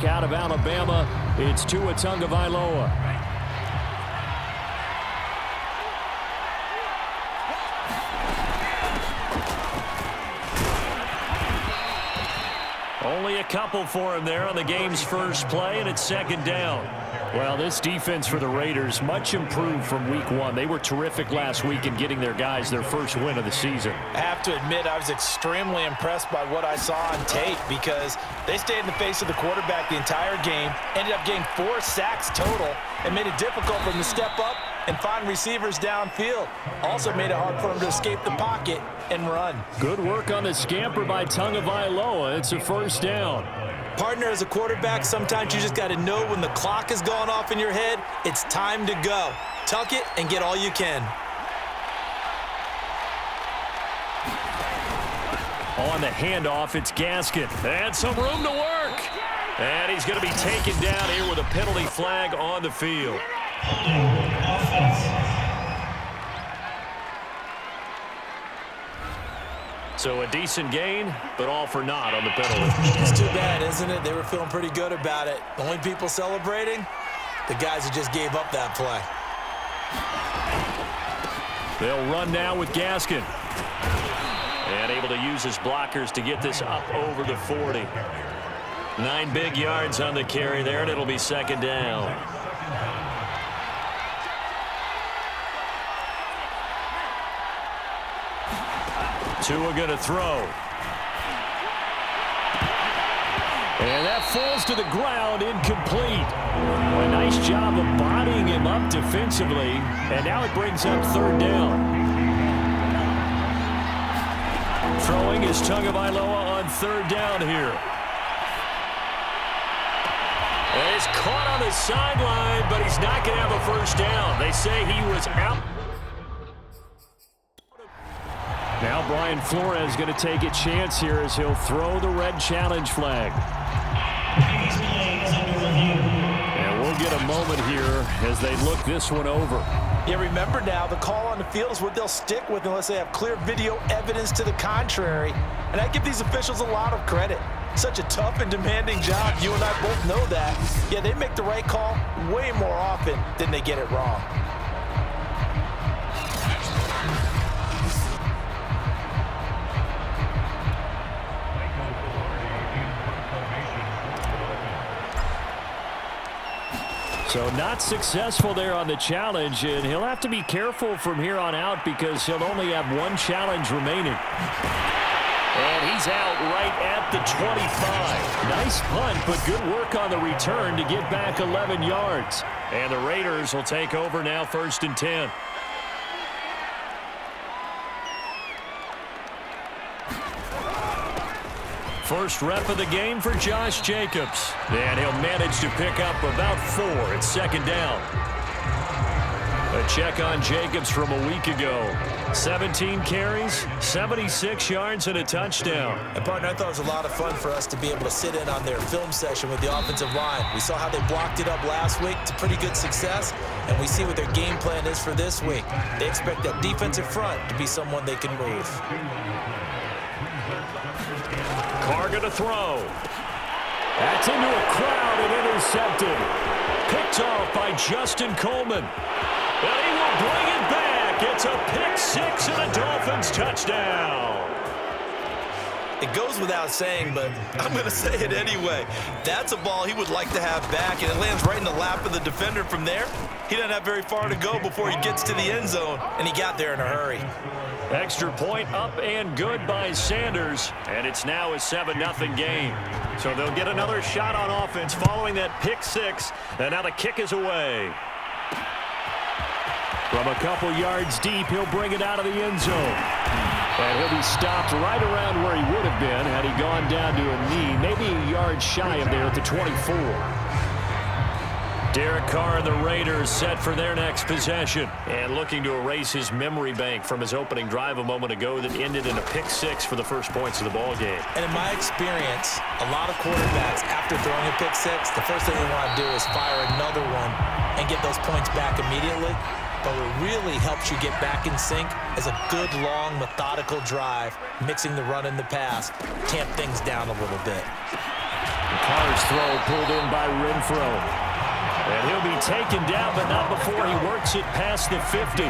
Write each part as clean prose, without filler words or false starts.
quarterback out of Alabama. It's Tua Tagovailoa. Only a couple for him there on the game's first play, and it's second down. Well, this defense for the Raiders, much improved from week one. They were terrific last week in getting their guys their first win of the season. I have to admit, I was extremely impressed by what I saw on tape because they stayed in the face of the quarterback the entire game, ended up getting 4 sacks total, and made it difficult for them to step up and find receivers downfield. Also made it hard for them to escape the pocket and run. Good work on the scamper by Tagovailoa. It's a first down. Partner, as a quarterback, sometimes you just got to know when the clock is going off in your head, it's time to go. Tuck it and get all you can. On the handoff, it's Gaskin. And some room to work. And he's going to be taken down here with a penalty flag on the field. So a decent gain, but all for naught on the penalty. It's too bad, isn't it? They were feeling pretty good about it. The only people celebrating, the guys who just gave up that play. They'll run now with Gaskin. And able to use his blockers to get this up over the 40. 9 big yards on the carry there, and it'll be second down. Tua going to throw. And that falls to the ground, incomplete. A nice job of bodying him up defensively, and now it brings up third down. Throwing is Tagovailoa on third down here. And it's caught on the sideline, but he's not going to have a first down. They say he was out. Now Brian Flores going to take a chance here as he'll throw the red challenge flag. And we'll get a moment here as they look this one over. Yeah, remember now, the call on the field is what they'll stick with unless they have clear video evidence to the contrary. And I give these officials a lot of credit. Such a tough and demanding job. You and I both know that. Yeah, they make the right call way more often than they get it wrong. So not successful there on the challenge, and he'll have to be careful from here on out because he'll only have one challenge remaining. And he's out right at the 25. Nice punt, but good work on the return to get back 11 yards. And the Raiders will take over now, 1st and 10. First rep of the game for Josh Jacobs. And he'll manage to pick up about 4 at second down. A check on Jacobs from a week ago. 17 carries, 76 yards, and a touchdown. And, partner, I thought it was a lot of fun for us to be able to sit in on their film session with the offensive line. We saw how they blocked it up last week to pretty good success, and we see what their game plan is for this week. They expect that defensive front to be someone they can move. Carr going to throw. That's into a crowd and intercepted. Picked off by Justin Coleman. And he will bring it back. It's a pick 6 and a Dolphins touchdown. It goes without saying, but I'm going to say it anyway. That's a ball he would like to have back, and it lands right in the lap of the defender from there. He doesn't have very far to go before he gets to the end zone, and he got there in a hurry. Extra point up and good by Sanders, and it's now a 7-0 game. So they'll get another shot on offense following that pick 6, and now the kick is away. From a couple yards deep, he'll bring it out of the end zone. And he'll be stopped right around where he would have been had he gone down to a knee, maybe a yard shy of there at the 24. Derek Carr and the Raiders set for their next possession. And looking to erase his memory bank from his opening drive a moment ago that ended in a pick 6 for the first points of the ball game. And in my experience, a lot of quarterbacks, after throwing a pick 6, the first thing they want to do is fire another one and get those points back immediately. But what really helps you get back in sync is a good, long, methodical drive, mixing the run and the pass, tamp things down a little bit. Carr's throw pulled in by Renfro. And he'll be taken down, but not before he works it past the 50.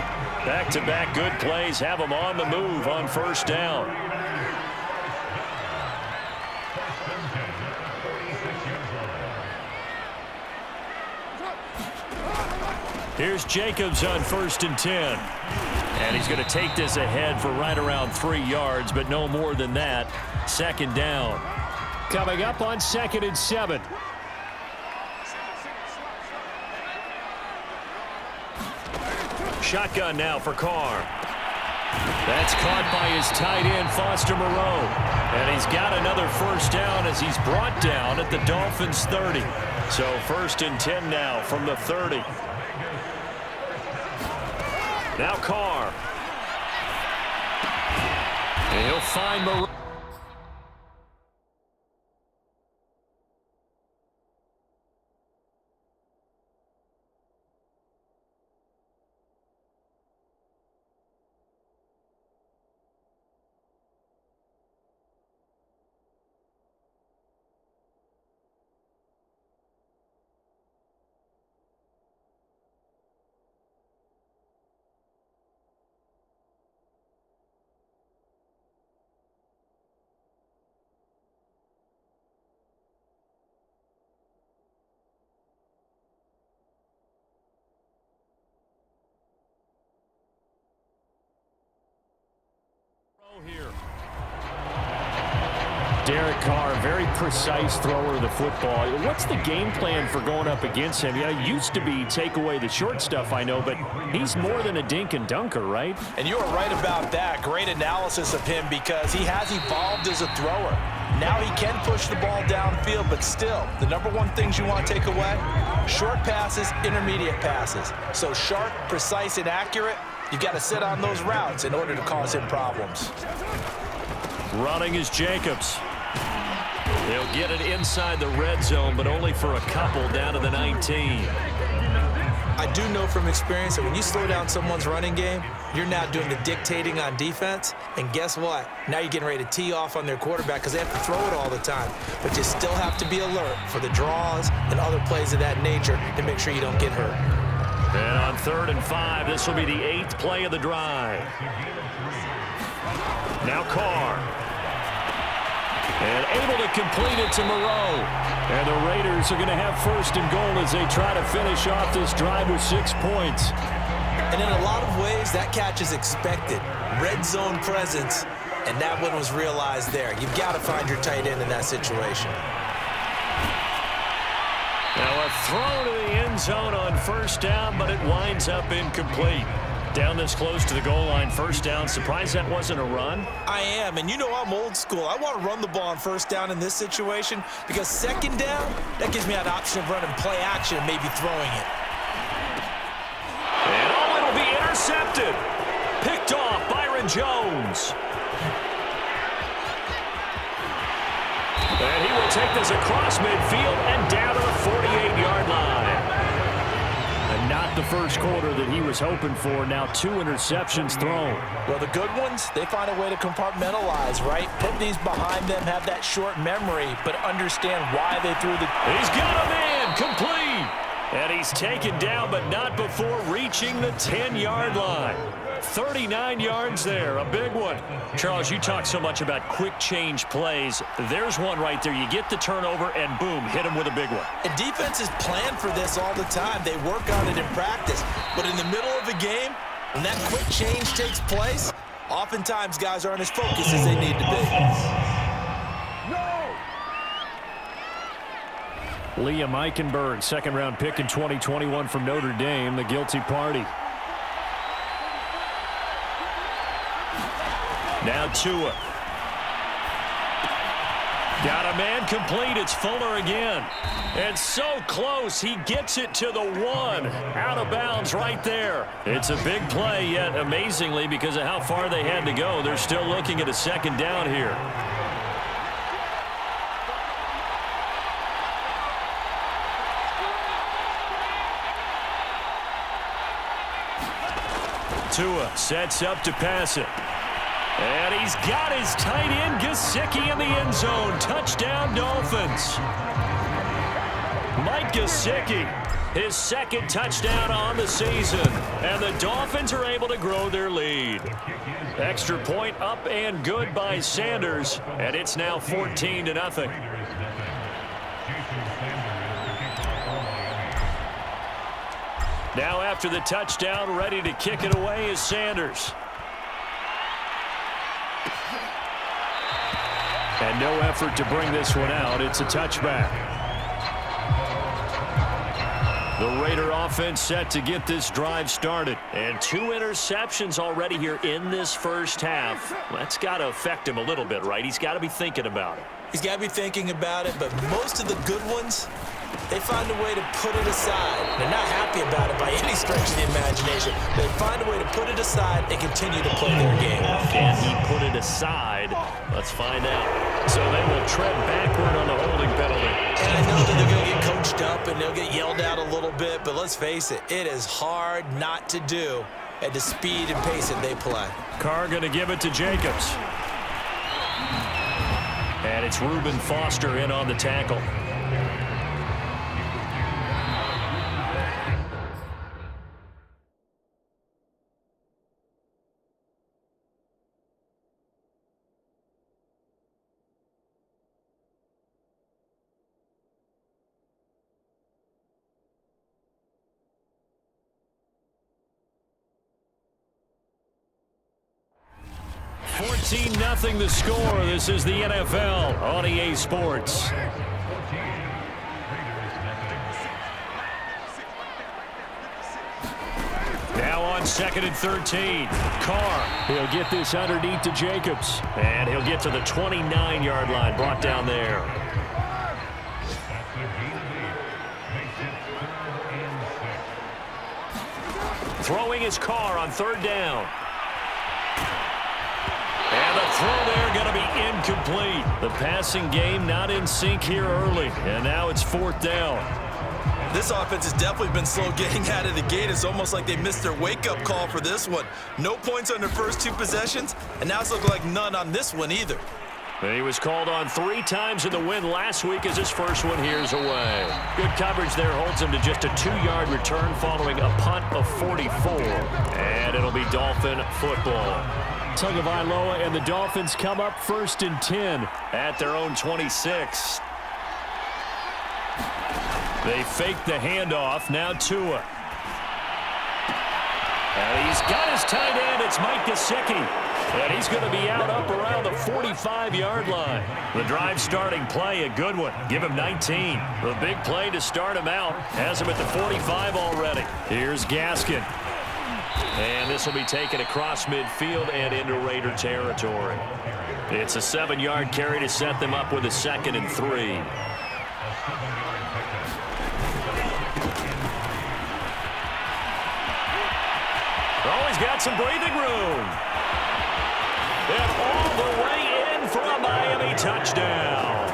Back-to-back good plays have him on the move on first down. Here's Jacobs on 1st and 10. And he's going to take this ahead for right around 3 yards, but no more than that. 2nd down. Coming up on 2nd and 7. Shotgun now for Carr. That's caught by his tight end, Foster Moreau. And he's got another first down as he's brought down at the Dolphins' 30. So 1st and 10 now from the 30. Now Carr. And he'll find Moreau. Here. Derek Carr, very precise thrower of the football. What's the game plan for going up against him? Yeah, it used to be take away the short stuff, I know, but he's more than a dink and dunker, right? And you are right about that. Great analysis of him because he has evolved as a thrower. Now he can push the ball downfield, but still, the number one things you want to take away, short passes, intermediate passes. So sharp, precise, and accurate. You've got to sit on those routes in order to cause him problems. Running is Jacobs. They'll get it inside the red zone, but only for a couple down to the 19. I do know from experience that when you slow down someone's running game, you're now doing the dictating on defense. And guess what? Now you're getting ready to tee off on their quarterback because they have to throw it all the time. But you still have to be alert for the draws and other plays of that nature to make sure you don't get hurt. And on 3rd and 5, this will be the 8th play of the drive. Now Carr. And able to complete it to Moreau. And the Raiders are going to have 1st and goal as they try to finish off this drive with 6 points. And in a lot of ways, that catch is expected. Red zone presence, and that one was realized there. You've got to find your tight end in that situation. Now a throw to the end zone on 1st down, but it winds up incomplete. Down this close to the goal line, 1st down. Surprised that wasn't a run? I am, and you know I'm old school. I want to run the ball on 1st down in this situation because 2nd down, that gives me that option of running play action and maybe throwing it. And it'll be intercepted. Picked off Byron Jones. And he will take this across midfield and down to the 48-yard line. And not the first quarter that he was hoping for. Now 2 interceptions thrown. Well, the good ones, they find a way to compartmentalize, right? Put these behind them, have that short memory, but understand why they threw the... He's got a man, complete. And he's taken down, but not before reaching the 10-yard line. 39 yards there, a big one. Charles, you talk so much about quick change plays. There's one right there. You get the turnover, and boom, hit him with a big one. And defenses plan for this all the time. They work on it in practice. But in the middle of a game, when that quick change takes place, oftentimes guys aren't as focused as they need to be. Liam Eichenberg, 2nd-round pick in 2021 from Notre Dame, the guilty party. Now Tua. Got a man complete. It's Fuller again. And so close. He gets it to the 1. Out of bounds right there. It's a big play, yet amazingly, because of how far they had to go, they're still looking at a 2nd down here. Tua sets up to pass it. And he's got his tight end, Gesicki, in the end zone. Touchdown, Dolphins. Mike Gesicki, his second touchdown on the season. And the Dolphins are able to grow their lead. Extra point up and good by Sanders. And it's now 14-0. Now after the touchdown, ready to kick it away is Sanders. And no effort to bring this one out. It's a touchback. The Raider offense set to get this drive started. And 2 interceptions already here in this first half. That's got to affect him a little bit, right? He's got to be thinking about it. He's got to be thinking about it, but most of the good ones, they find a way to put it aside. They're not happy about it by any stretch of the imagination. They find a way to put it aside and continue to play their game. Can he put it aside? Let's find out. So they will tread backward on the holding penalty. And I know that they're going to get coached up and they'll get yelled at a little bit, but let's face it, it is hard not to do at the speed and pace that they play. Carr going to give it to Jacobs. And it's Reuben Foster in on the tackle. Nothing the score. This is the NFL on EA Sports. Now on 2nd and 13. Carr. He'll get this underneath to Jacobs. And he'll get to the 29-yard line. Brought down there. Throwing his Carr on 3rd down. And the throw there going to be incomplete. The passing game not in sync here early. And now it's 4th down. This offense has definitely been slow getting out of the gate. It's almost like they missed their wake-up call for this one. No points on their first 2 possessions, and now it's looking like none on this one either. And he was called on 3 times in the win last week as his first one here's away. Good coverage there holds him to just a 2-yard return following a punt of 44. And it'll be Dolphin football. Tagovailoa and the Dolphins come up 1st and 10 at their own 26. They fake the handoff. Now Tua. And he's got his tight end. It's Mike Gesicki. And he's going to be out up around the 45-yard line. The drive starting play, a good one. Give him 19. The big play to start him out. Has him at the 45 already. Here's Gaskin. And this will be taken across midfield and into Raider territory. It's a 7-yard carry to set them up with a 2nd and 3. Oh, he's got some breathing room. And all the way in for a Miami touchdown.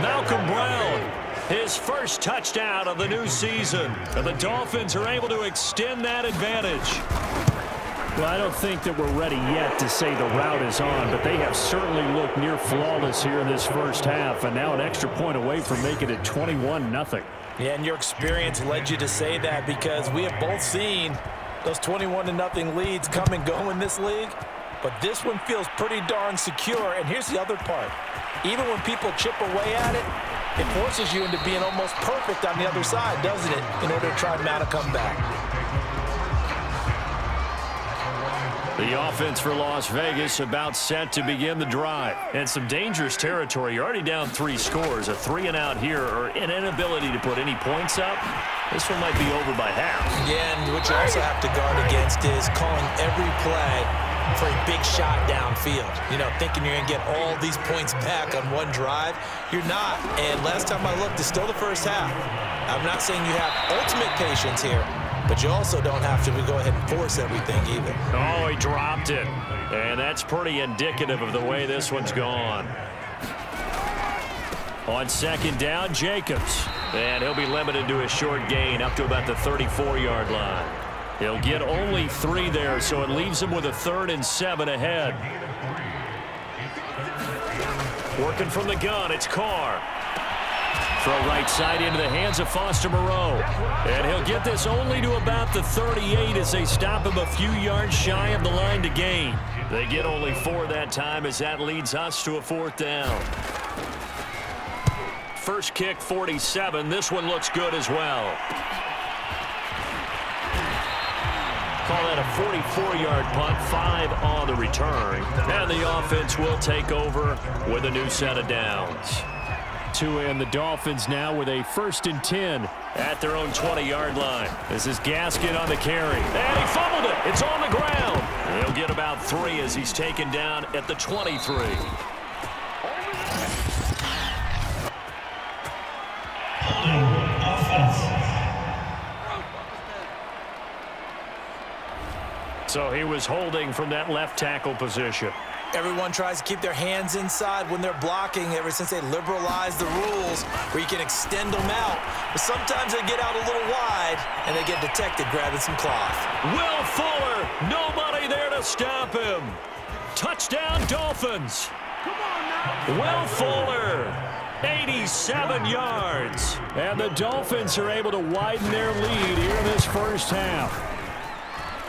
Malcolm Brown. His first touchdown of the new season. And the Dolphins are able to extend that advantage. Well, I don't think that we're ready yet to say the route is on, but they have certainly looked near flawless here in this first half, and now an extra point away from making it 21-0. Yeah, and your experience led you to say that because we have both seen those 21-0 leads come and go in this league, but this one feels pretty darn secure. And here's the other part. Even when people chip away at it, it forces you into being almost perfect on the other side, doesn't it, in order to try and mount a comeback. The offense for Las Vegas about set to begin the drive. And some dangerous territory. You're already down 3 scores. A 3-and-out here or an inability to put any points up. This one might be over by half. Yeah, and what you also have to guard against is calling every play for a big shot downfield. You know, thinking you're going to get all these points back on one drive. You're not. And last time I looked, it's still the first half. I'm not saying you have ultimate patience here, but you also don't have to go ahead and force everything either. Oh, he dropped it. And that's pretty indicative of the way this one's gone. On 2nd down, Jacobs. And he'll be limited to a short gain up to about the 34-yard line. He'll get only 3 there, so it leaves him with a 3rd and 7 ahead. Working from the gun, it's Carr. Throw right side into the hands of Foster Moreau. And he'll get this only to about the 38 as they stop him a few yards shy of the line to gain. They get only 4 that time as that leads us to a 4th down. First kick, 47. This one looks good as well. Call that a 44-yard punt, 5 on the return. And the offense will take over with a new set of downs. And the Dolphins now with a 1st and 10 at their own 20-yard line. This is Gaskin on the carry. And he fumbled it. It's on the ground. He'll get about 3 as he's taken down at the 23. So he was holding from that left tackle position. Everyone tries to keep their hands inside when they're blocking ever since they liberalized the rules where you can extend them out. But sometimes they get out a little wide and they get detected grabbing some cloth. Will Fuller, nobody there to stop him. Touchdown Dolphins. Come on now. Will Fuller, 87 yards. And the Dolphins are able to widen their lead here in this first half.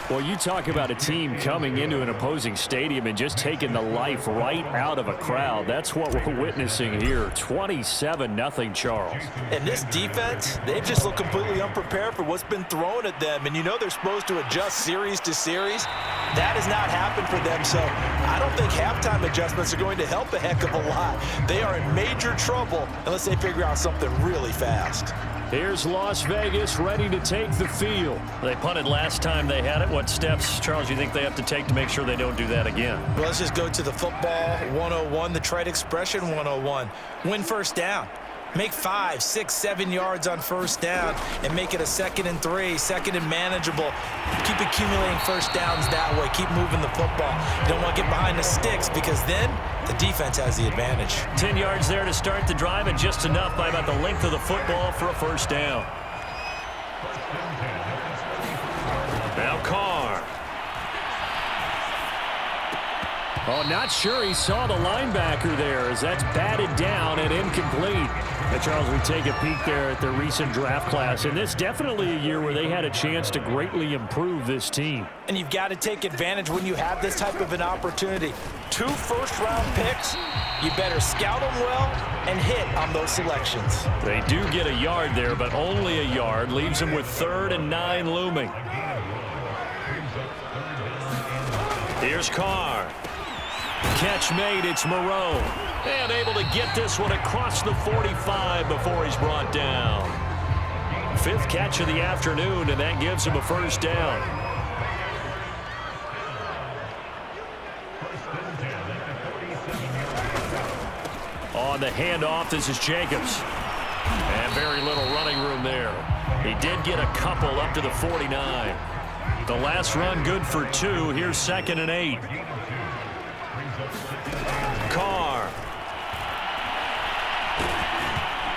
Well, you talk about a team coming into an opposing stadium and just taking the life right out of a crowd. That's what we're witnessing here. 27-0, Charles. And this defense, they just look completely unprepared for what's been thrown at them. And you know they're supposed to adjust series to series. That has not happened for them. So I don't think halftime adjustments are going to help a heck of a lot. They are in major trouble unless they figure out something really fast. Here's Las Vegas ready to take the field. They punted last time they had it. What steps, Charles, you think they have to take to make sure they don't do that again? Well, let's just go to the football 101, the trade expression 101. Win first down. Make 5, 6, 7 yards on first down and make it a 2nd and 3, 2nd and manageable. Keep accumulating first downs that way. Keep moving the football. You don't want to get behind the sticks because then the defense has the advantage. 10 yards there to start the drive and just enough by about the length of the football for a first down. Now Carr. Oh, not sure he saw the linebacker there as that's batted down and incomplete. Now, Charles, we take a peek there at the recent draft class, and this definitely a year where they had a chance to greatly improve this team. And you've got to take advantage when you have this type of an opportunity. 2 first-round picks, you better scout them well and hit on those selections. They do get a yard there, but only a yard. Leaves them with 3rd and 9 looming. Here's Carr. Catch made, it's Moreau. And able to get this one across the 45 before he's brought down. 5th catch of the afternoon, and that gives him a first down. On the handoff, this is Jacobs. And very little running room there. He did get a couple up to the 49. The last run good for 2. Here's 2nd and 8. Carr.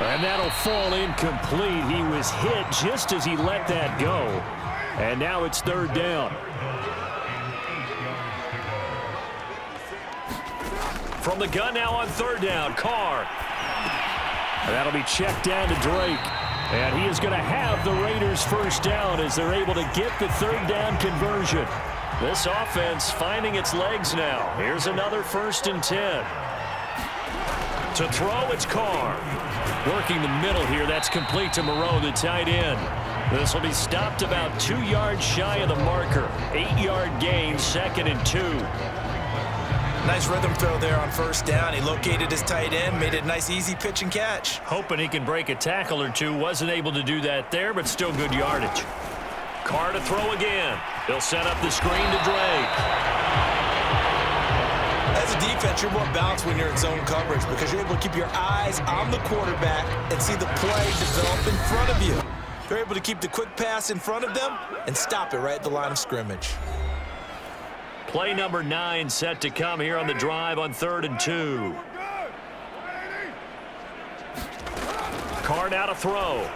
And that'll fall incomplete. He was hit just as he let that go. And now it's 3rd down. From the gun now on 3rd down, Carr. And that'll be checked down to Drake. And he is going to have the Raiders first down as they're able to get the 3rd down conversion. This offense finding its legs now. Here's another 1st and 10. To throw, it's Carr. Working the middle here. That's complete to Moreau, the tight end. This will be stopped about 2 yards shy of the marker. 8-yard gain, 2nd and 2. Nice rhythm throw there on first down. He located his tight end, made it a nice easy pitch and catch. Hoping he can break a tackle or two. Wasn't able to do that there, but still good yardage. Carr to throw again. They'll set up the screen to Drake. As a defense, you're more balanced when you're in zone coverage because you're able to keep your eyes on the quarterback and see the play develop in front of you. You're able to keep the quick pass in front of them and stop it right at the line of scrimmage. Play number 9 set to come here on the drive on 3rd and 2. Carr now to throw.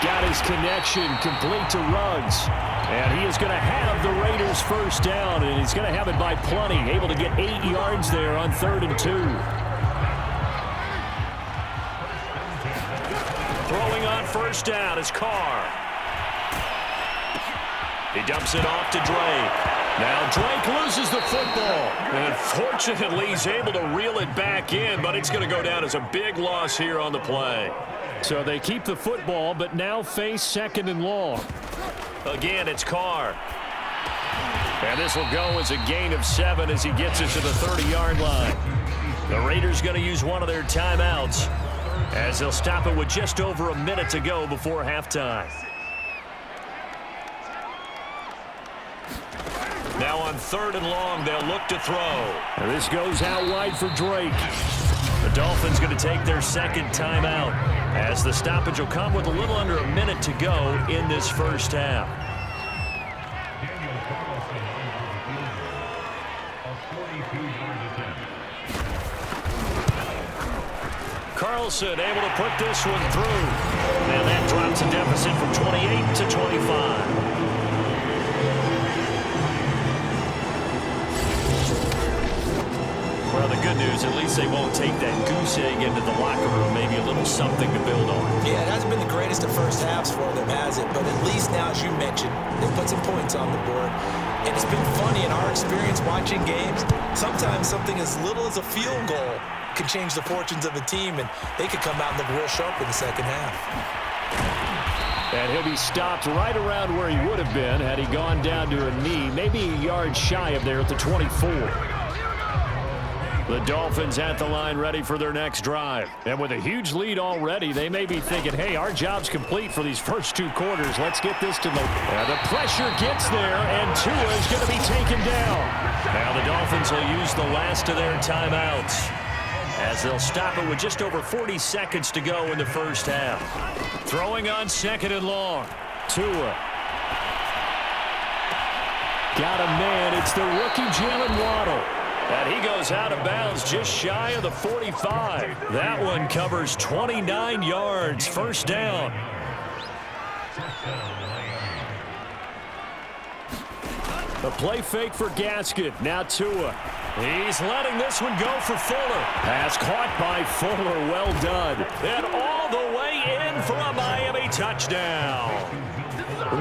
Got his connection complete to Ruggs. And he is going to have the Raiders first down, and he's going to have it by plenty. Able to get 8 yards there on 3rd and 2. Throwing on first down is Carr. He dumps it off to Drake. Now Drake loses the football. And fortunately, he's able to reel it back in, but it's going to go down as a big loss here on the play. So they keep the football, but now face 2nd and long. Again, it's Carr. And this will go as a gain of 7 as he gets it to the 30-yard line. The Raiders going to use one of their timeouts as they'll stop it with just over a minute to go before halftime. Now on 3rd and long, they'll look to throw. And this goes out wide for Drake. The Dolphins going to take their 2nd timeout as the stoppage will come with a little under a minute to go in this first half. Carlson able to put this one through. And that drops a deficit from 28 to 25. Well, the good news, at least they won't take that goose egg into the locker room. Maybe a little something to build on. Yeah, it hasn't been the greatest of first halves for them, has it? But at least now, as you mentioned, they put some points on the board. And it's been funny in our experience watching games. Sometimes something as little as a field goal can change the fortunes of a team, and they could come out and look real sharp in the second half. And he'll be stopped right around where he would have been had he gone down to a knee, maybe a yard shy of there at the 24. The Dolphins at the line ready for their next drive. And with a huge lead already, they may be thinking, hey, our job's complete for these first 2 quarters. Let's get this to the pressure gets there, and Tua is going to be taken down. Now the Dolphins will use the last of their timeouts as they'll stop it with just over 40 seconds to go in the first half. Throwing on 2nd and long. Tua. Got a man. It's the rookie Jalen Waddle. And he goes out of bounds just shy of the 45. That one covers 29 yards. First down. The play fake for Gaskin. Now Tua. He's letting this one go for Fuller. Pass caught by Fuller. Well done. And all the way in for a Miami touchdown.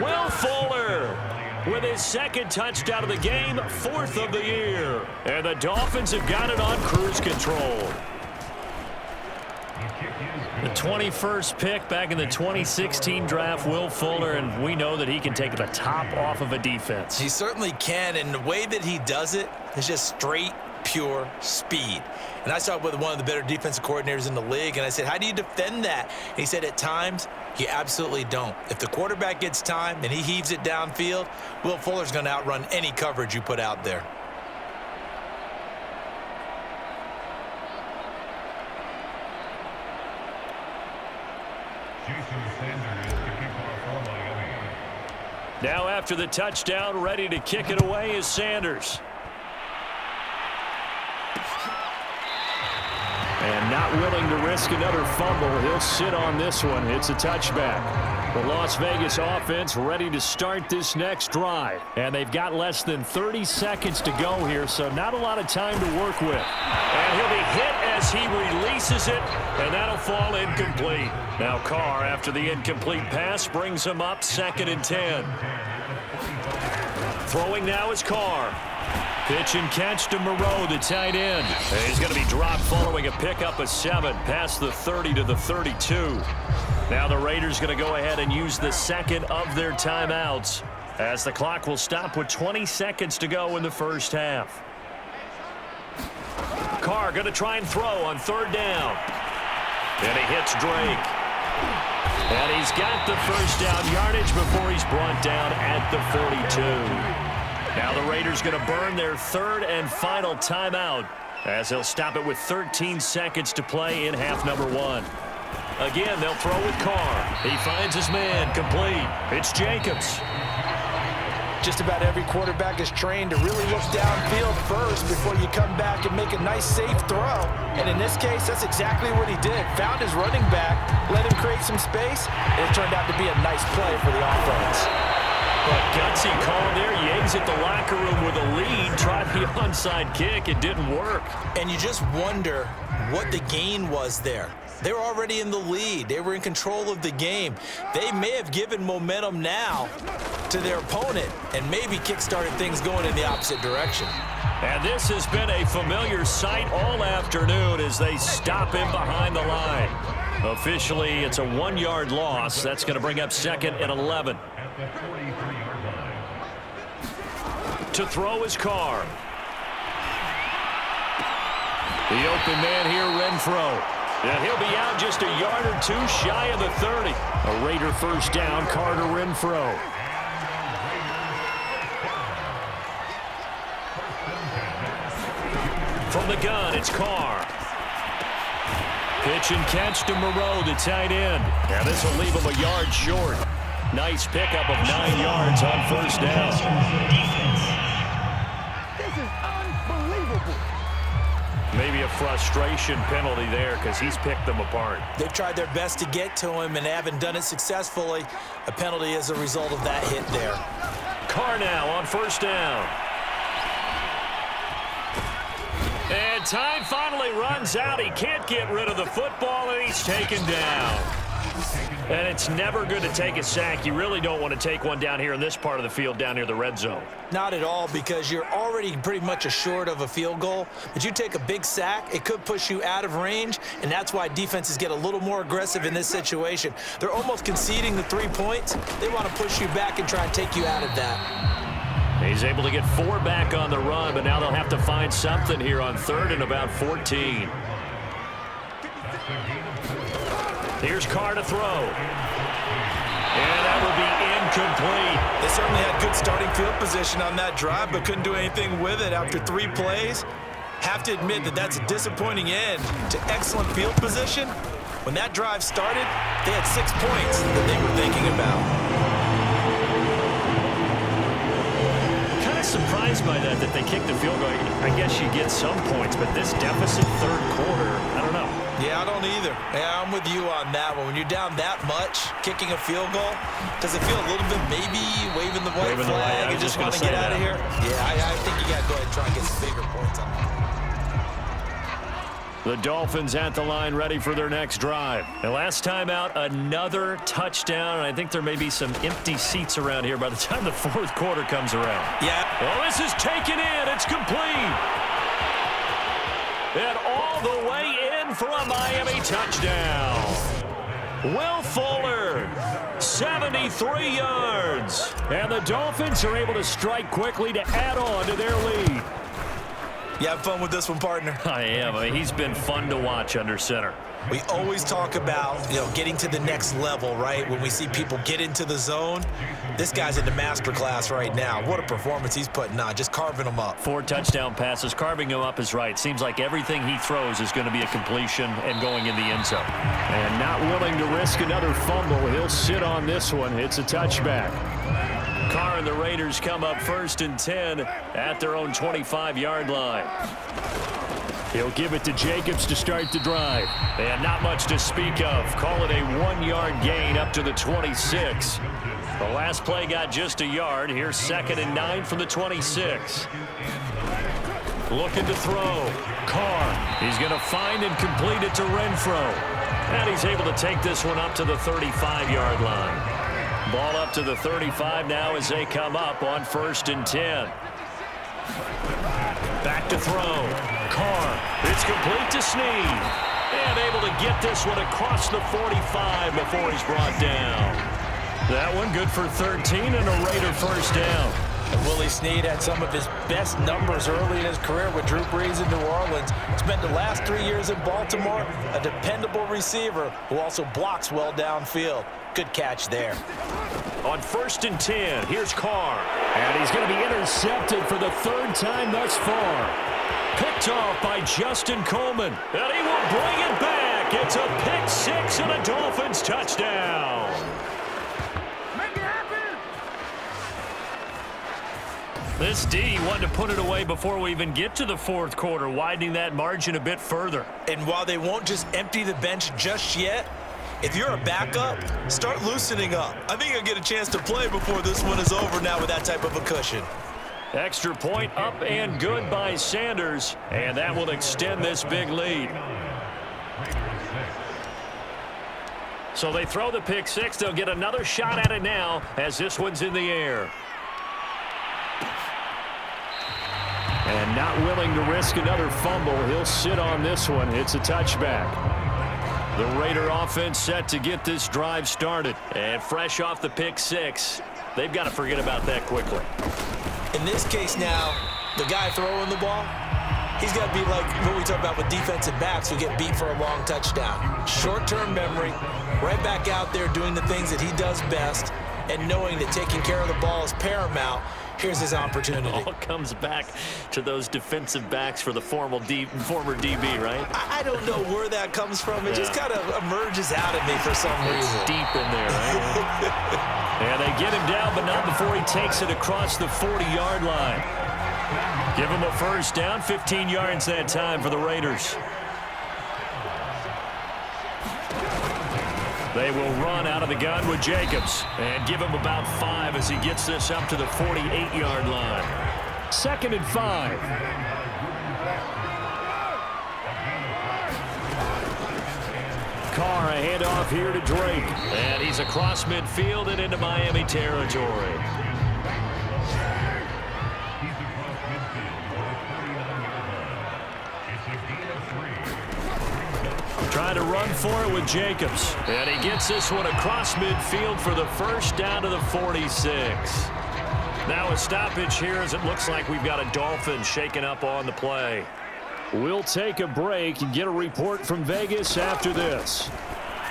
Will Fuller with his 2nd touchdown of the game, 4th of the year. And the Dolphins have got it on cruise control. The 21st pick back in the 2016 draft, Will Fuller, and we know that he can take the top off of a defense. He certainly can, and the way that he does it is just straight, pure speed. And I saw it with one of the better defensive coordinators in the league, and I said, how do you defend that? And he said, at times, you absolutely don't. If the quarterback gets time and he heaves it downfield, Will Fuller's going to outrun any coverage you put out there. Now after the touchdown, ready to kick it away is Sanders. And not willing to risk another fumble. He'll sit on this one. It's a touchback. The Las Vegas offense ready to start this next drive. And they've got less than 30 seconds to go here, so not a lot of time to work with. And he'll be hit as he releases it, and that'll fall incomplete. Now Carr, after the incomplete pass, brings him up 2nd and 10. Throwing now is Carr. Pitch and catch to Moreau, the tight end. And he's going to be dropped following a pickup of 7 past the 30 to the 32. Now the Raiders going to go ahead and use the 2nd of their timeouts as the clock will stop with 20 seconds to go in the first half. Carr going to try and throw on 3rd down. And he hits Drake. And he's got the first down yardage before he's brought down at the 42. Now the Raiders going to burn their 3rd and final timeout as they'll stop it with 13 seconds to play in half number 1. Again, they'll throw with Carr. He finds his man complete. It's Jacobs. Just about every quarterback is trained to really look downfield first before you come back and make a nice, safe throw. And in this case, that's exactly what he did. Found his running back, let him create some space, and it turned out to be a nice play for the offense. But gutsy call there. He exit the locker room with a lead. Tried the onside kick. It didn't work. And you just wonder what the gain was there. They were already in the lead. They were in control of the game. They may have given momentum now to their opponent and maybe kick-started things going in the opposite direction. And this has been a familiar sight all afternoon as they stop him behind the line. Officially, it's a 1-yard loss. That's going to bring up second and 11. To throw his Carr. The open man here, Renfro. And he'll be out just a yard or two shy of the 30. A Raider first down, Carter Renfro. From the gun, it's Carr. Pitch and catch to Moreau, the tight end. Now this will leave him a yard short. Nice pickup of 9 yards on first down. This is unbelievable. Maybe a frustration penalty there because he's picked them apart. They've tried their best to get to him and haven't done it successfully. A penalty as a result of that hit there. Carr now on first down. And time finally runs out. He can't get rid of the football, and he's taken down. And it's never good to take a sack. You really don't want to take one down here in this part of the field, down near the red zone. Not at all, because you're already pretty much assured of a field goal. But you take a big sack, it could push you out of range, and that's why defenses get a little more aggressive in this situation. They're almost conceding the 3 points. They want to push you back and try and take you out of that. He's able to get 4 back on the run, but now they'll have to find something here on third and about 14. Here's Carr to throw. And that will be incomplete. They certainly had good starting field position on that drive, but couldn't do anything with it after 3 plays. Have to admit that that's a disappointing end to excellent field position. When that drive started, they had 6 points that they were thinking about. Kind of surprised by that they kicked the field goal. I guess you get some points, but this deficit third quarter, I don't know. Yeah, I don't either. Yeah, I'm with you on that one. When you're down that much, kicking a field goal, does it feel a little bit maybe waving the white flag and just want to get out of here? Yeah, I think you got to go ahead and try and get some bigger points on that. The Dolphins at the line, ready for their next drive. And last time out, another touchdown. And I think there may be some empty seats around here by the time the fourth quarter comes around. Yeah. Well, this is taken in. It's complete. And all the way in for a Miami touchdown. Will Fuller, 73 yards. And the Dolphins are able to strike quickly to add on to their lead. You have fun with this one, partner? I am. I mean, he's been fun to watch under center. We always talk about, getting to the next level, right? When we see people get into the zone, this guy's in the master class right now. What a performance he's putting on, just carving them up. 4 touchdown passes. Carving him up is right. Seems like everything he throws is going to be a completion and going in the end zone. And not willing to risk another fumble. He'll sit on this one. It's a touchback. Carr and the Raiders come up 1st and 10 at their own 25-yard line. He'll give it to Jacobs to start the drive. And not much to speak of. Call it a 1-yard gain up to the 26. The last play got just a yard. Here's 2nd and 9 from the 26. Looking to throw. Carr. He's going to find and complete it to Renfro. And he's able to take this one up to the 35-yard line. Ball up to the 35 now as they come up on 1st and 10. Back to throw. Carr. It's complete to Snead. And able to get this one across the 45 before he's brought down. That one good for 13 and a Raider first down. And Willie Snead had some of his best numbers early in his career with Drew Brees in New Orleans. Spent the last 3 years in Baltimore, a dependable receiver who also blocks well downfield. Good catch there. On 1st and 10, here's Carr. And he's going to be intercepted for the 3rd time thus far. Picked off by Justin Coleman. And he will bring it back. It's a pick 6 and a Dolphins touchdown. This D wanted to put it away before we even get to the fourth quarter, widening that margin a bit further. And while they won't just empty the bench just yet, if you're a backup, start loosening up. I think you'll get a chance to play before this one is over now with that type of a cushion. Extra point up and good by Sanders, and that will extend this big lead. So they throw the pick six. They'll get another shot at it now as this one's in the air. And not willing to risk another fumble. He'll sit on this one. It's a touchback. The Raider offense set to get this drive started. And fresh off the pick six, they've got to forget about that quickly. In this case now, the guy throwing the ball, he's got to be like what we talk about with defensive backs who get beat for a long touchdown. Short-term memory, right back out there doing the things that he does best, and knowing that taking care of the ball is paramount. Here's his opportunity. It all comes back to those defensive backs for the former DB, right? I don't know where that comes from. It just kind of emerges out of me for some reason. Deep in there, right? And they get him down, but not before he takes it across the 40-yard line. Give him a first down, 15 yards that time for the Raiders. They will run out of the gun with Jacobs and give him about 5 as he gets this up to the 48-yard line. 2nd and 5. Carr, a handoff here to Drake. And he's across midfield and into Miami territory. Trying to run for it with Jacobs. And he gets this one across midfield for the first down to the 46. Now a stoppage here as it looks like we've got a Dolphin shaken up on the play. We'll take a break and get a report from Vegas after this.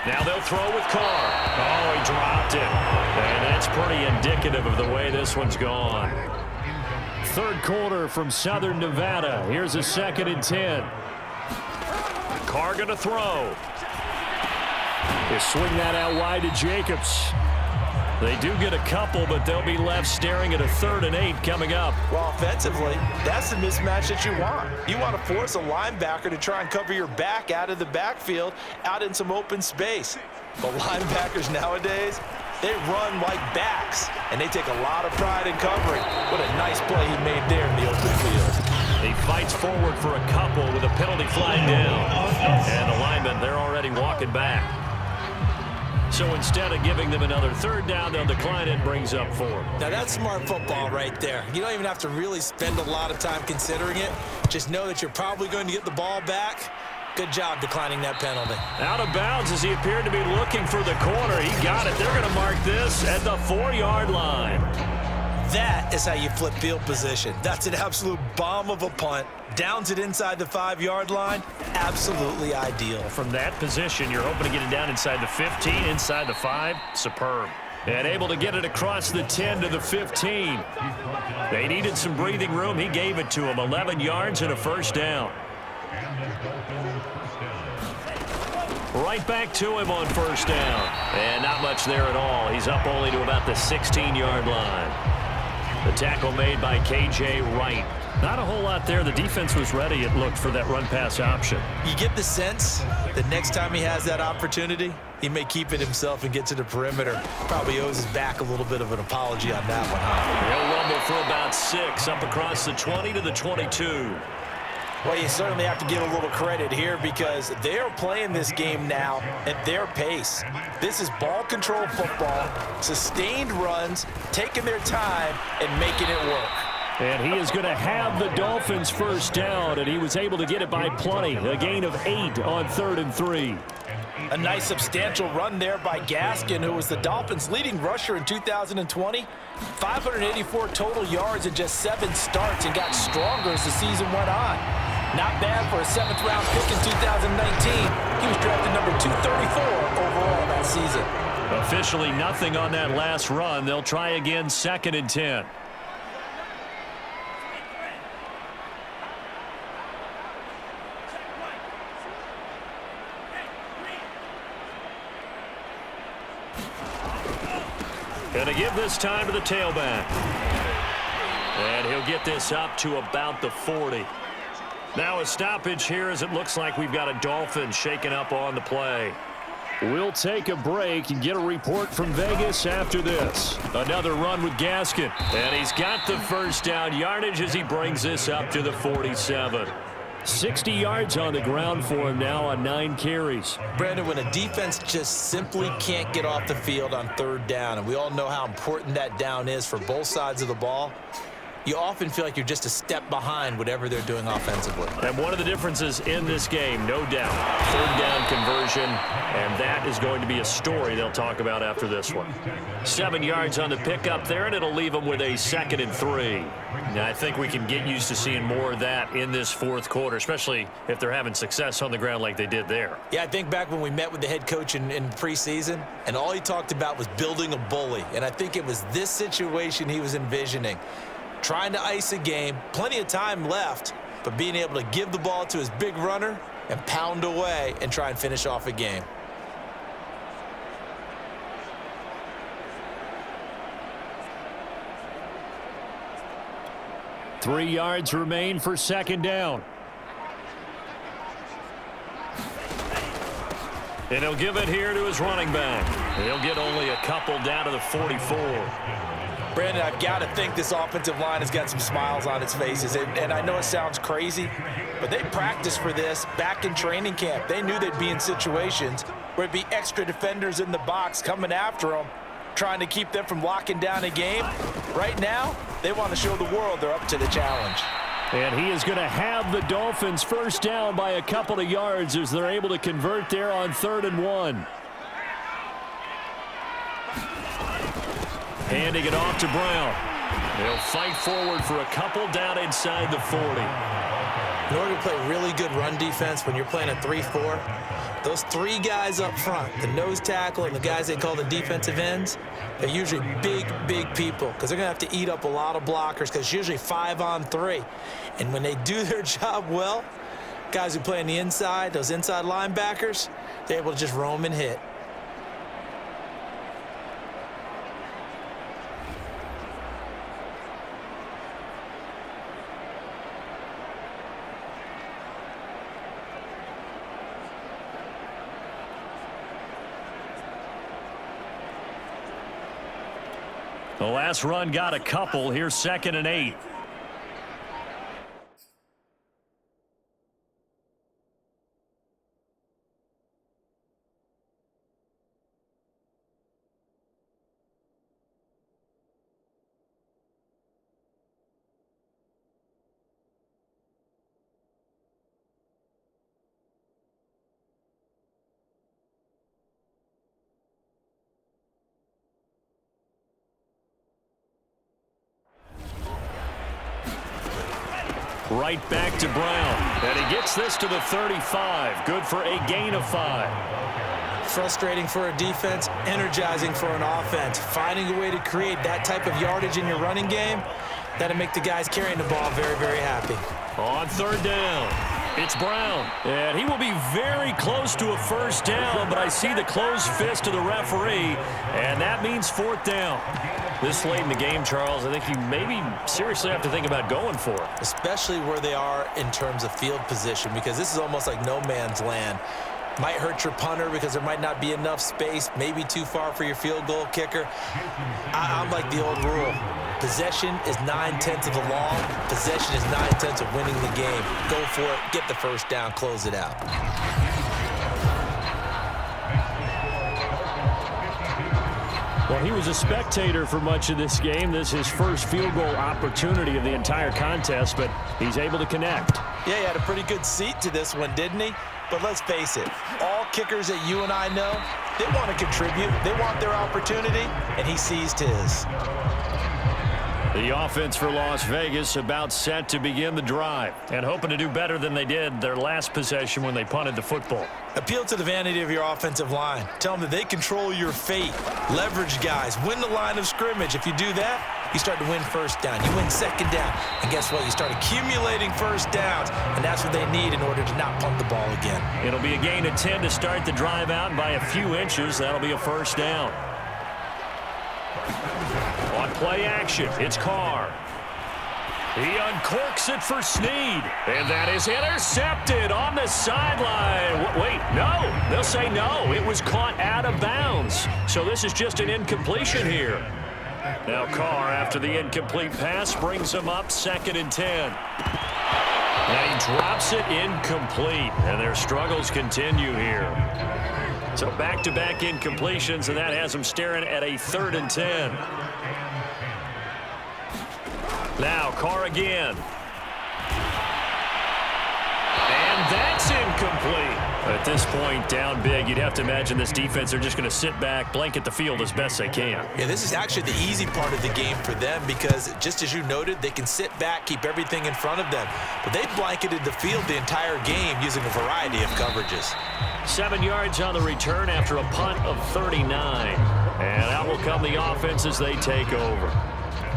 Now they'll throw with Carr. Oh, he dropped it. And that's pretty indicative of the way this one's gone. 3rd quarter from Southern Nevada. Here's a 2nd and 10. Carr going to throw. They swing that out wide to Jacobs. They do get a couple, but they'll be left staring at a 3rd and 8 coming up. Well, offensively, that's the mismatch that you want. You want to force a linebacker to try and cover your back out of the backfield, out in some open space. But linebackers nowadays, they run like backs, and they take a lot of pride in covering. What a nice play he made there in the open field. He fights forward for a couple with a penalty flag down. And the linemen, they're already walking back. So instead of giving them another 3rd down, they'll decline it and brings up 4. Now that's smart football right there. You don't even have to really spend a lot of time considering it. Just know that you're probably going to get the ball back. Good job declining that penalty. Out of bounds as he appeared to be looking for the corner. He got it. They're going to mark this at the 4-yard line. That is how you flip field position. That's an absolute bomb of a punt. Downs it inside the 5-yard line. Absolutely ideal. From that position, you're hoping to get it down inside the 15, inside the 5. Superb. And able to get it across the 10 to the 15. They needed some breathing room. He gave it to them. 11 yards and a first down. Right back to him on first down. And not much there at all. He's up only to about the 16-yard line. The tackle made by K.J. Wright. Not a whole lot there. The defense was ready, it looked, for that run-pass option. You get the sense that next time he has that opportunity, he may keep it himself and get to the perimeter. Probably owes his back a little bit of an apology on that one, huh? He'll rumble for about 6 up across the 20 to the 22. Well, you certainly have to give a little credit here because they are playing this game now at their pace. This is ball control football, sustained runs, taking their time and making it work. And he is going to have the Dolphins first down, and he was able to get it by plenty. A gain of 8 on 3rd and 3. A nice substantial run there by Gaskin, who was the Dolphins' leading rusher in 2020. 584 total yards in just 7 starts and got stronger as the season went on. Not bad for a 7th-round pick in 2019. He was drafted number 234 overall that season. Officially nothing on that last run. They'll try again 2nd and 10. Going to give this time to the tailback. And he'll get this up to about the 40. Now a stoppage here as it looks like we've got a Dolphin shaken up on the play. We'll take a break and get a report from Vegas after this. Another run with Gaskin. And he's got the first down yardage as he brings this up to the 47. 60 yards on the ground for him now on 9 carries. Brandon, when a defense just simply can't get off the field on 3rd down, and we all know how important that down is for both sides of the ball, you often feel like you're just a step behind whatever they're doing offensively. And one of the differences in this game, no doubt, 3rd down conversion, and that is going to be a story they'll talk about after this one. 7 yards on the pickup there, and it'll leave them with a 2nd and 3. Now, I think we can get used to seeing more of that in this 4th quarter, especially if they're having success on the ground like they did there. Yeah, I think back when we met with the head coach in preseason, and all he talked about was building a bully. And I think it was this situation he was envisioning. Trying to ice a game, plenty of time left, but being able to give the ball to his big runner and pound away and try and finish off a game. Three yards remain for 2nd down. And he'll give it here to his running back. He'll get only a couple down to the 44. Brandon, I've got to think this offensive line has got some smiles on its faces. And I know it sounds crazy, but they practiced for this back in training camp. They knew they'd be in situations where it'd be extra defenders in the box coming after them, trying to keep them from locking down a game. Right now, they want to show the world they're up to the challenge. And he is going to have the Dolphins first down by a couple of yards as they're able to convert there on 3rd and 1. Handing it off to Brown. They'll fight forward for a couple down inside the 40. In order to play really good run defense when you're playing a 3-4, those 3 guys up front, the nose tackle and the guys they call the defensive ends, they're usually big, big people because they're going to have to eat up a lot of blockers because it's usually 5 on 3. And when they do their job well, guys who play on the inside, those inside linebackers, they're able to just roam and hit. The last run got a couple. Here's 2nd and 8. Right back to Brown. And he gets this to the 35. Good for a gain of 5. Frustrating for a defense, energizing for an offense. Finding a way to create that type of yardage in your running game, that'll make the guys carrying the ball very, very happy. On 3rd down, it's Brown. And he will be very close to a first down, but I see the closed fist of the referee, and that means 4th down. This late in the game, Charles, I think you maybe seriously have to think about going for it. Especially where they are in terms of field position, because this is almost like no man's land. Might hurt your punter because there might not be enough space, maybe too far for your field goal kicker. I'm like the old rule. Possession is 9/10 of the law. Possession is 9/10 of winning the game. Go for it, get the first down, close it out. Well, he was a spectator for much of this game. This is his first field goal opportunity of the entire contest, but he's able to connect. Yeah, he had a pretty good seat to this one, didn't he? But let's face it, all kickers that you and I know, they want to contribute. They want their opportunity, and he seized his. The offense for Las Vegas about set to begin the drive and hoping to do better than they did their last possession when they punted the football. Appeal to the vanity of your offensive line. Tell them that they control your fate. Leverage guys. Win the line of scrimmage. If you do that, you start to win first down. You win 2nd down. And guess what? You start accumulating first downs, and that's what they need in order to not punt the ball again. It'll be a gain of 10 to start the drive out, and by a few inches, that'll be a first down. On play action, it's Carr. He uncorks it for Snead. And that is intercepted on the sideline. Wait, no. They'll say no. It was caught out of bounds. So this is just an incompletion here. Now Carr, after the incomplete pass, brings him up 2nd and 10. Now he drops it incomplete. And their struggles continue here. So back-to-back incompletions, and that has them staring at a 3rd and 10. Now Carr again. And that's incomplete. At this point, down big, you'd have to imagine this defense, they're just going to sit back, blanket the field as best they can. Yeah, this is actually the easy part of the game for them because, just as you noted, they can sit back, keep everything in front of them. But they blanketed the field the entire game using a variety of coverages. 7 yards on the return after a punt of 39. And out will come the offense as they take over.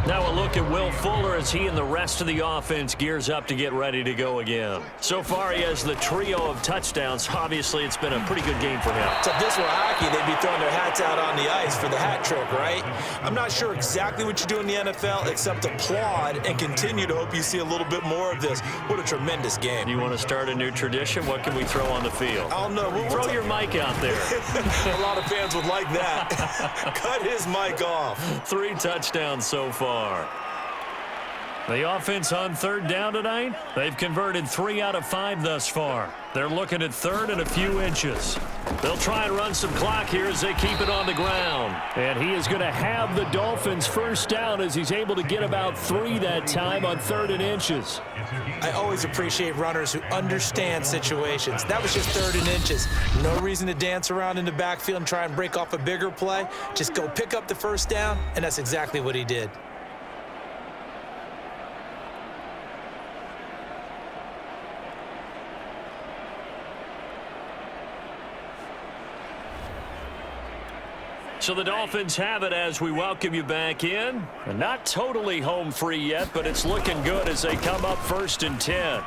Now a look at Will Fuller as he and the rest of the offense gears up to get ready to go again. So far, he has the trio of touchdowns. Obviously, it's been a pretty good game for him. So if this were hockey, they'd be throwing their hats out on the ice for the hat trick, right? I'm not sure exactly what you do in the NFL except applaud and continue to hope you see a little bit more of this. What a tremendous game. You want to start a new tradition? What can we throw on the field? I don't know. Throw your mic out there. A lot of fans would like that. Cut his mic off. 3 touchdowns so far. The offense on 3rd down tonight, they've converted 3 out of 5 thus far. They're looking at 3rd and a few inches. They'll try and run some clock here as they keep it on the ground. And he is going to have the Dolphins 1st down as he's able to get about 3 that time on 3rd and inches. I always appreciate runners who understand situations. That was just 3rd and inches. No reason to dance around in the backfield and try and break off a bigger play. Just go pick up the 1st down, and that's exactly what he did. So the Dolphins have it as we welcome you back in. Not totally home free yet, but it's looking good as they come up 1st and 10.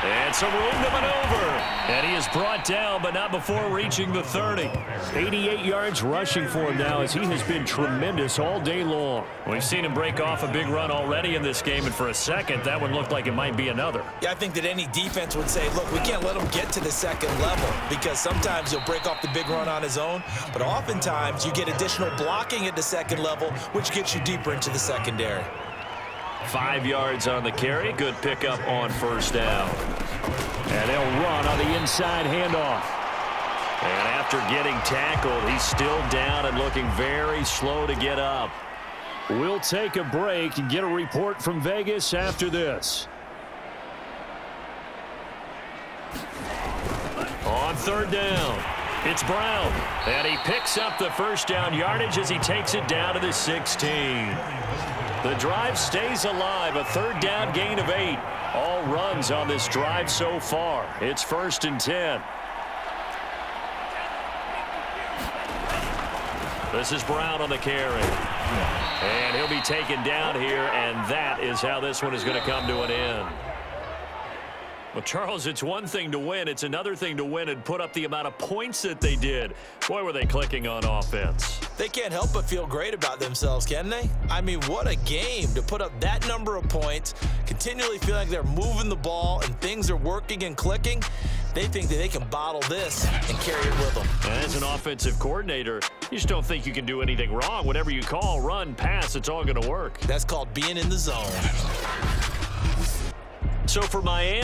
And some room to maneuver. And he is brought down, but not before reaching the 30. 88 yards rushing for him now as he has been tremendous all day long. We've seen him break off a big run already in this game, and for a second, that one looked like it might be another. Yeah, I think that any defense would say, look, we can't let him get to the 2nd level because sometimes he'll break off the big run on his own, but oftentimes you get additional blocking at the 2nd level, which gets you deeper into the secondary. 5 yards on the carry. Good pickup on 1st down. And they'll run on the inside handoff. And after getting tackled, he's still down and looking very slow to get up. We'll take a break and get a report from Vegas after this. On 3rd down, it's Brown. And he picks up the 1st down yardage as he takes it down to the 16. The drive stays alive, a 3rd down gain of 8. All runs on this drive so far. It's 1st and 10. This is Brown on the carry. And he'll be taken down here, and that is how this one is going to come to an end. Well, Charles, it's one thing to win. It's another thing to win and put up the amount of points that they did. Boy, were they clicking on offense. They can't help but feel great about themselves, can they? I mean, what a game to put up that number of points, continually feeling like they're moving the ball and things are working and clicking. They think that they can bottle this and carry it with them. And as an offensive coordinator, you just don't think you can do anything wrong. Whatever you call, run, pass, it's all going to work. That's called being in the zone. So for Miami,